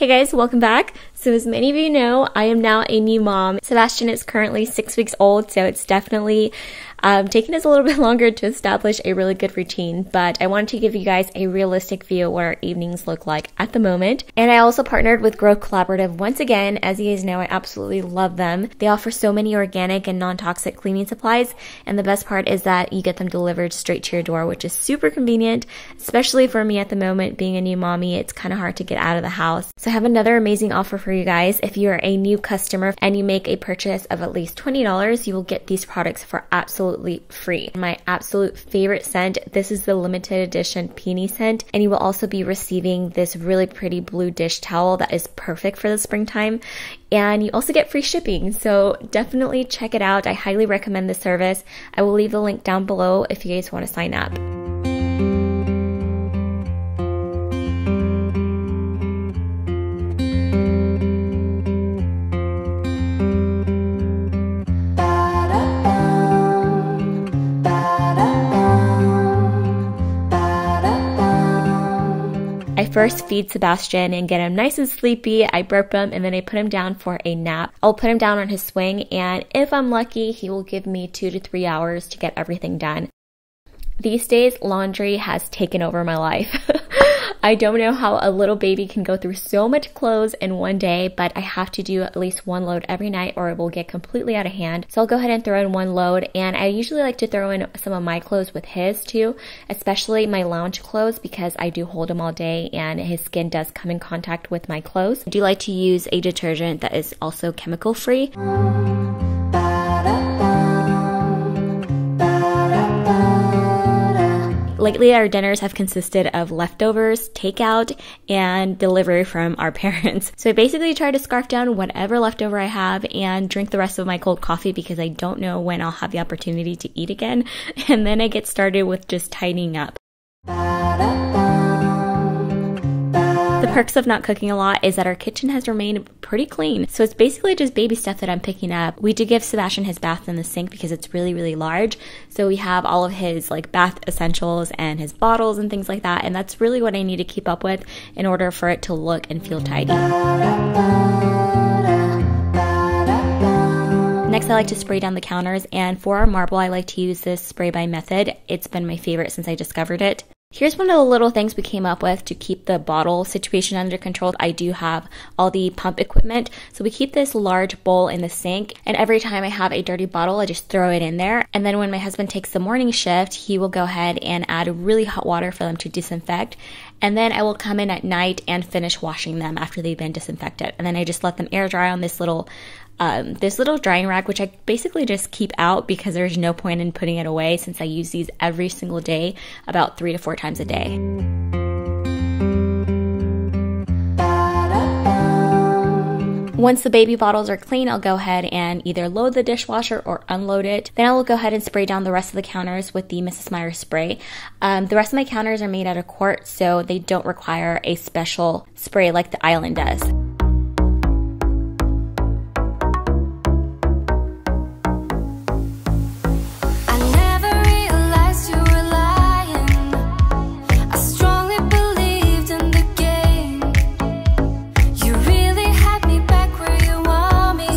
Hey guys, welcome back. So as many of you know, I am now a new mom. Sebastian is currently 6 weeks old, so it's definitely taking us a little bit longer to establish a really good routine, but I wanted to give you guys a realistic view of what our evenings look like at the moment. And I also partnered with Growth Collaborative once again. As you guys know, I absolutely love them. They offer so many organic and non-toxic cleaning supplies, and the best part is that you get them delivered straight to your door, which is super convenient, especially for me at the moment. Being a new mommy, it's kind of hard to get out of the house. So I have another amazing offer for you guys. If you're a new customer and you make a purchase of at least $20, you will get these products for absolutely free. My absolute favorite scent, this is the limited edition peony scent, and you will also be receiving this really pretty blue dish towel that is perfect for the springtime, and you also get free shipping, so definitely check it out. I highly recommend the service. I will leave the link down below if you guys want to sign up. I first feed Sebastian and get him nice and sleepy. I burp him and then I put him down for a nap. I'll put him down on his swing, and if I'm lucky, he will give me 2 to 3 hours to get everything done. These days, laundry has taken over my life. I don't know how a little baby can go through so much clothes in one day, but I have to do at least one load every night or it will get completely out of hand. So I'll go ahead and throw in one load, and I usually like to throw in some of my clothes with his too, especially my lounge clothes because I do hold him all day and his skin does come in contact with my clothes. I do like to use a detergent that is also chemical free. Lately, our dinners have consisted of leftovers, takeout, and delivery from our parents. So I basically try to scarf down whatever leftover I have and drink the rest of my cold coffee because I don't know when I'll have the opportunity to eat again. And then I get started with just tidying up. The perks of not cooking a lot is that our kitchen has remained pretty clean. So it's basically just baby stuff that I'm picking up. We do give Sebastian his bath in the sink because it's really, really large. So we have all of his like bath essentials and his bottles and things like that. And that's really what I need to keep up with in order for it to look and feel tidy. Next, I like to spray down the counters. And for our marble, I like to use this spray by Method. It's been my favorite since I discovered it. Here's one of the little things we came up with to keep the bottle situation under control. I do have all the pump equipment. So we keep this large bowl in the sink, and every time I have a dirty bottle, I just throw it in there. And then when my husband takes the morning shift, he will go ahead and add really hot water for them to disinfect. And then I will come in at night and finish washing them after they've been disinfected. And then I just let them air dry on this little drying rack, which I basically just keep out because there's no point in putting it away since I use these every single day, about 3 to 4 times a day. Once the baby bottles are clean, I'll go ahead and either load the dishwasher or unload it. Then I will go ahead and spray down the rest of the counters with the Mrs. Meyer spray. The rest of my counters are made out of quartz, so they don't require a special spray like the Island does.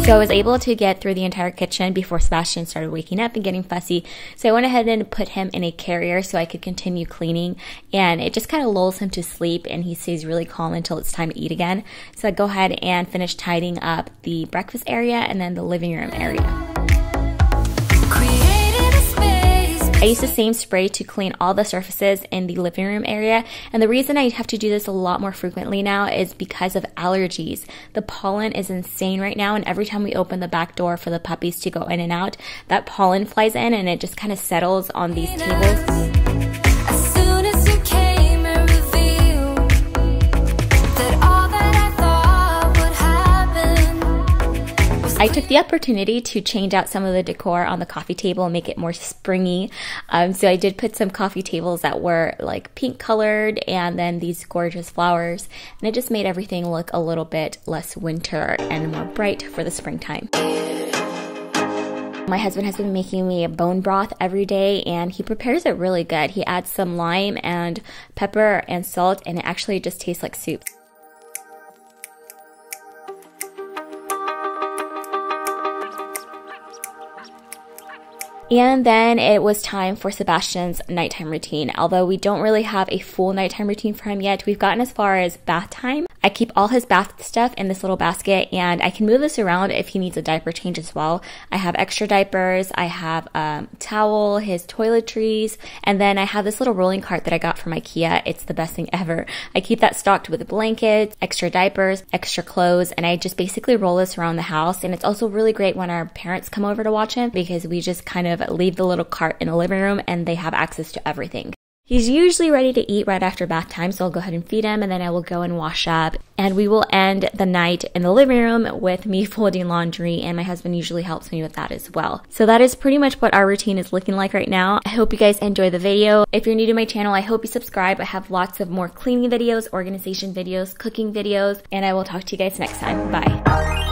So I was able to get through the entire kitchen before Sebastian started waking up and getting fussy. So I went ahead and put him in a carrier so I could continue cleaning. And it just kind of lulls him to sleep and he stays really calm until it's time to eat again. So I go ahead and finish tidying up the breakfast area and then the living room area. I use the same spray to clean all the surfaces in the living room area, and the reason I have to do this a lot more frequently now is because of allergies. The pollen is insane right now, and every time we open the back door for the puppies to go in and out, that pollen flies in and it just kind of settles on these tables. I took the opportunity to change out some of the decor on the coffee table and make it more springy. So I did put some coffee tables that were like pink colored and then these gorgeous flowers. And it just made everything look a little bit less winter and more bright for the springtime. My husband has been making me a bone broth every day and he prepares it really good. He adds some lime and pepper and salt and it actually just tastes like soup. And then it was time for Sebastian's nighttime routine. Although we don't really have a full nighttime routine for him yet, we've gotten as far as bath time. I keep all his bath stuff in this little basket, and I can move this around if he needs a diaper change as well. I have extra diapers, I have a towel, his toiletries, and then I have this little rolling cart that I got from IKEA. It's the best thing ever. I keep that stocked with blankets, extra diapers, extra clothes, and I just basically roll this around the house. And it's also really great when our parents come over to watch him, because we just kind of leave the little cart in the living room and they have access to everything. He's usually ready to eat right after bath time, so I'll go ahead and feed him, and then I will go and wash up. And we will end the night in the living room with me folding laundry, and my husband usually helps me with that as well. So that is pretty much what our routine is looking like right now. I hope you guys enjoy the video. If you're new to my channel, I hope you subscribe. I have lots of more cleaning videos, organization videos, cooking videos, and I will talk to you guys next time. Bye.